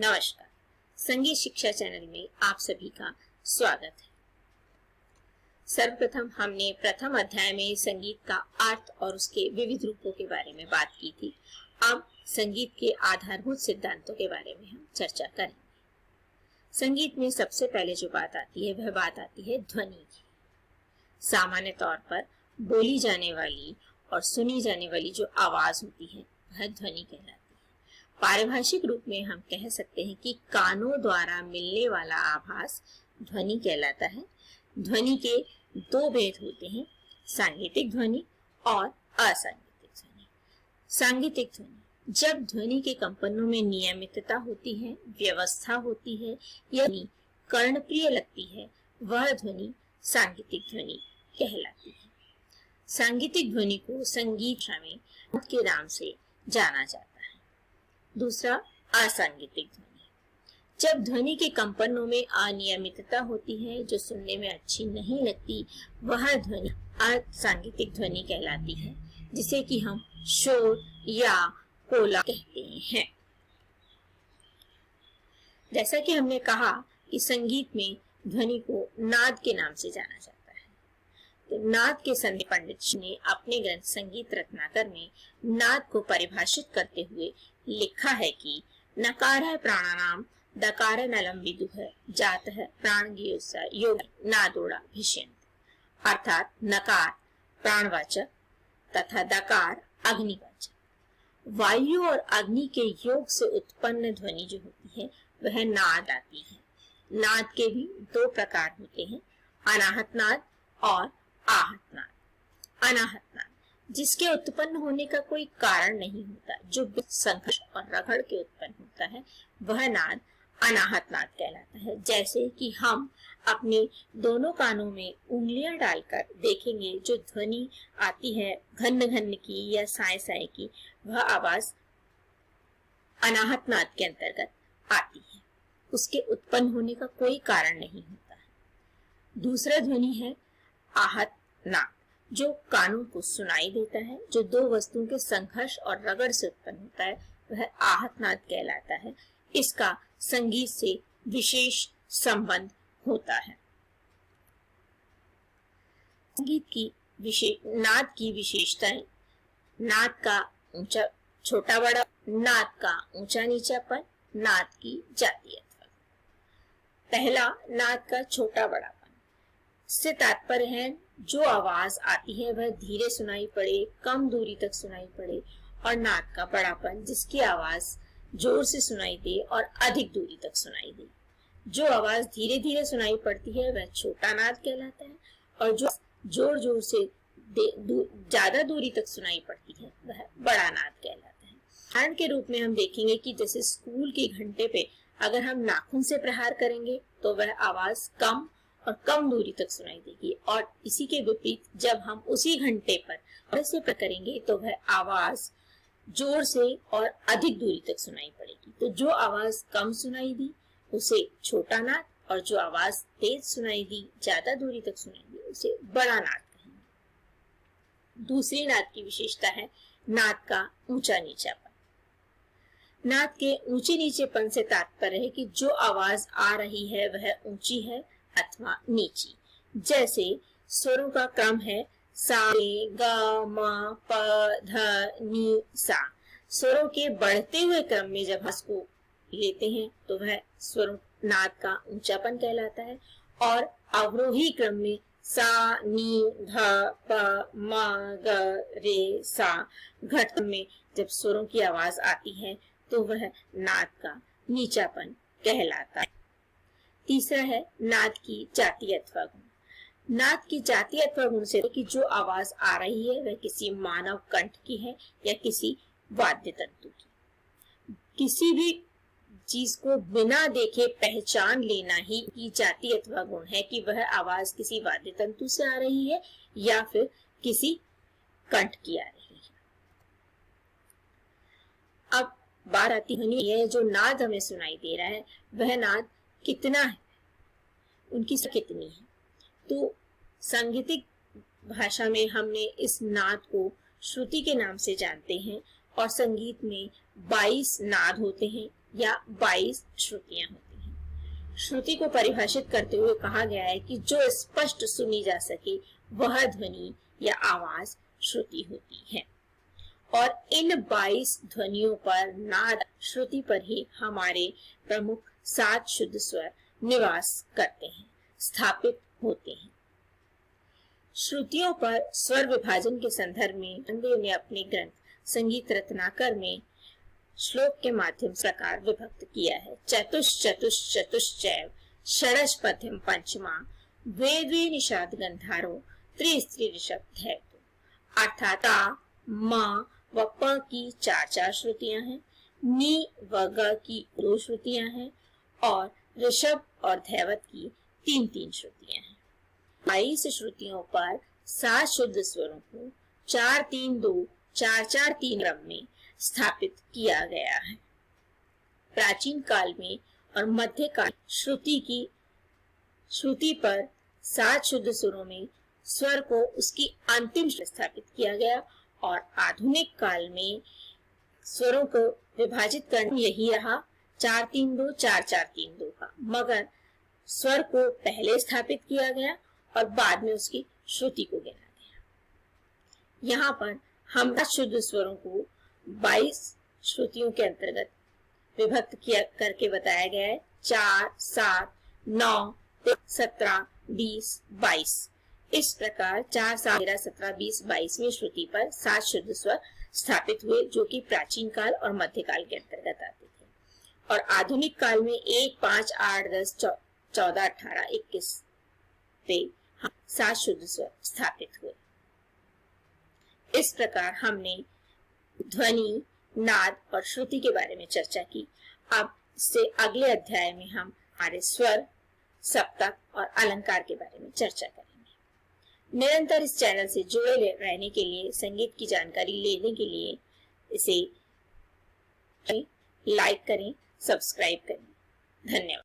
नमस्कार, संगीत शिक्षा चैनल में आप सभी का स्वागत है। सर्वप्रथम हमने प्रथम अध्याय में संगीत का अर्थ और उसके विविध रूपों के बारे में बात की थी। अब संगीत के आधारभूत सिद्धांतों के बारे में हम चर्चा करेंगे। संगीत में सबसे पहले जो बात आती है वह बात आती है ध्वनि की। सामान्य तौर पर बोली जाने वाली और सुनी जाने वाली जो आवाज होती है वह ध्वनि कहलाती है। पारिभाषिक रूप में हम कह सकते हैं कि कानों द्वारा मिलने वाला आभास ध्वनि कहलाता है। ध्वनि के दो भेद होते हैं, सांगीतिक ध्वनि और असांगीतिक ध्वनि। सांगीतिक ध्वनि, जब ध्वनि के कंपनों में नियमितता होती है, व्यवस्था होती है या कर्णप्रिय लगती है, वह ध्वनि सांगीतिक ध्वनि कहलाती है। सांगीतिक ध्वनि को संगीत में के नाम से जाना जाता है। दूसरा, असांगीतिक ध्वनि, जब ध्वनि के कंपनों में अनियमितता होती है जो सुनने में अच्छी नहीं लगती, वह ध्वनि असांगीतिक ध्वनि कहलाती है, जिसे कि हम शोर या कोला कहते हैं। जैसा कि हमने कहा कि संगीत में ध्वनि को नाद के नाम से जाना जाता है। तो नाद के संधि पंडित ने अपने ग्रंथ संगीत रत्नाकर में नाद को परिभाषित करते हुए लिखा है कि नकार है प्राणानाम, दकार नलम विदुः, जात है प्राणगीयोसा योग नादोड़ा भिष्यन्ति। अर्थात नकार प्राणवाचक तथा दकार अग्निवाचक। वायु और अग्नि के योग से उत्पन्न ध्वनि जो होती है वह नाद आती है। नाद के भी दो प्रकार होते हैं, अनाहत नाद और आहत नाद। अनाहत नाद जिसके उत्पन्न होने का कोई कारण नहीं होता, जो संघर्ष और रगड़ के उत्पन्न होता है, वह नाद अनाहत नाद कहलाता है। जैसे कि हम अपने दोनों कानों में उंगलियां डालकर देखेंगे, जो ध्वनि आती है घन घन की या साय साय की, वह आवाज अनाहत नाद के अंतर्गत आती है। उसके उत्पन्न होने का कोई कारण नहीं होता है। दूसरा ध्वनि है आहत नाद, जो कानों को सुनाई देता है, जो दो वस्तुओं के संघर्ष और रगड़ से उत्पन्न होता है, वह आहत नाद कहलाता है। इसका संगीत से विशेष संबंध होता है। संगीत की नाद की विशेषताएं: नाद का ऊंचा छोटा बड़ा, नाद का ऊंचा नीचापन, नाद की जातीयता। पहला, नाद का छोटा बड़ापन से तात्पर्य है जो आवाज आती है वह धीरे सुनाई पड़े, कम दूरी तक सुनाई पड़े, और नाद का बड़ापन जिसकी आवाज जोर से सुनाई दे और अधिक दूरी तक सुनाई दे। जो आवाज धीरे धीरे सुनाई पड़ती है वह छोटा नाद कहलाता है, और जो जोर जोर से ज्यादा दूरी तक सुनाई पड़ती है वह बड़ा नाद कहलाता है। उदाहरण के रूप में हम देखेंगे कि जैसे स्कूल के घंटे पे अगर हम नाखून से प्रहार करेंगे तो वह आवाज कम और कम दूरी तक सुनाई देगी, और इसी के विपरीत जब हम उसी घंटे पर ऐसे करेंगे तो वह आवाज जोर से और अधिक दूरी तक सुनाई पड़ेगी। तो जो आवाज कम सुनाई दी उसे छोटा नाद, और जो आवाज तेज सुनाई दी, ज्यादा दूरी तक सुनाई दी, उसे बड़ा नाद कहेंगे। दूसरी नाद की विशेषता है नाद का ऊंचा नीचापन। नाद के ऊंचे नीचेपन से तात्पर्य है कि जो आवाज आ रही है वह ऊंची है अथवा नीची। जैसे स्वरों का क्रम है सा रे ग म प ध नि सा। स्वरों के बढ़ते हुए क्रम में जब इसको लेते हैं तो वह स्वर नाद का ऊंचापन कहलाता है, और अवरोही क्रम में सा नी ध प म ग रे सा घट में जब स्वरों की आवाज आती है तो वह नाद का नीचापन कहलाता है। तीसरा है नाद की जाति अथवा गुण। नाद की जाति अथवा गुण से कि जो आवाज आ रही है वह किसी मानव कंठ की है या किसी वाद्य तंतु की। किसी भी चीज को बिना देखे पहचान लेना ही की जाति अथवा गुण है कि वह आवाज किसी वाद्य तंतु से आ रही है या फिर किसी कंठ की आ रही है। अब बात आती है जो नाद हमें सुनाई दे रहा है वह नाद कितना है, उनकी कितनी है। तो सांगीतिक भाषा में हमने इस नाद को श्रुति के नाम से जानते हैं, और संगीत में 22 नाद होते हैं, या 22 श्रुतियां होती हैं। श्रुति को परिभाषित करते हुए कहा गया है कि जो स्पष्ट सुनी जा सके वह ध्वनि या आवाज श्रुति होती है, और इन 22 ध्वनियों पर नाद श्रुति पर ही हमारे प्रमुख 7 शुद्ध स्वर निवास करते हैं, स्थापित होते हैं। श्रुतियों पर स्वर विभाजन के संदर्भ में गांधी ने अपने ग्रंथ संगीत रत्नाकर में श्लोक के माध्यम से प्रकार विभक्त किया है। चतुश्चतुश्चतुश्चैव षडश पद्यम पंचमा द्वे द्वे निषाद गंधारो त्रिस्त्री ऋषभ धैतु, अर्थात म व प की 4 श्रुतियां हैं, नी व ग की 2 श्रुतियां हैं और ऋषभ और धैवत की 3 श्रुतियां हैं। 22 श्रुतियों पर 7 शुद्ध स्वरों को 4-3-2 4-4-3 क्रम में स्थापित किया गया है। प्राचीन काल में और मध्य काल श्रुति पर 7 शुद्ध स्वरों में स्वर को उसकी अंतिम स्थापित किया गया, और आधुनिक काल में स्वरों को विभाजित करना यही रहा 4-3-2 4-4-3-2 का, मगर स्वर को पहले स्थापित किया गया और बाद में उसकी श्रुति को गिना गया। यहाँ पर हम शुद्ध स्वरों को 22 श्रुतियों के अंतर्गत विभक्त किया करके बताया गया है। 4, 7, 9, 17, 20, 22 इस प्रकार 4, 7, 13, 17, 20, 22वीं श्रुति पर 7 शुद्ध स्वर स्थापित हुए, जो कि प्राचीन काल और मध्यकाल के अंतर्गत आते थे, और आधुनिक काल में 1, 5, 8, 10, 14, 18, 21 पे 7 शुद्ध स्वर स्थापित हुए। इस प्रकार हमने ध्वनि, नाद और श्रुति के बारे में चर्चा की। अब से अगले अध्याय में हम हमारे स्वर, सप्तक और अलंकार के बारे में चर्चा करेंगे। निरंतर इस चैनल से जुड़े रहने के लिए, संगीत की जानकारी लेने के लिए इसे लाइक करें, सब्सक्राइब करें। धन्यवाद।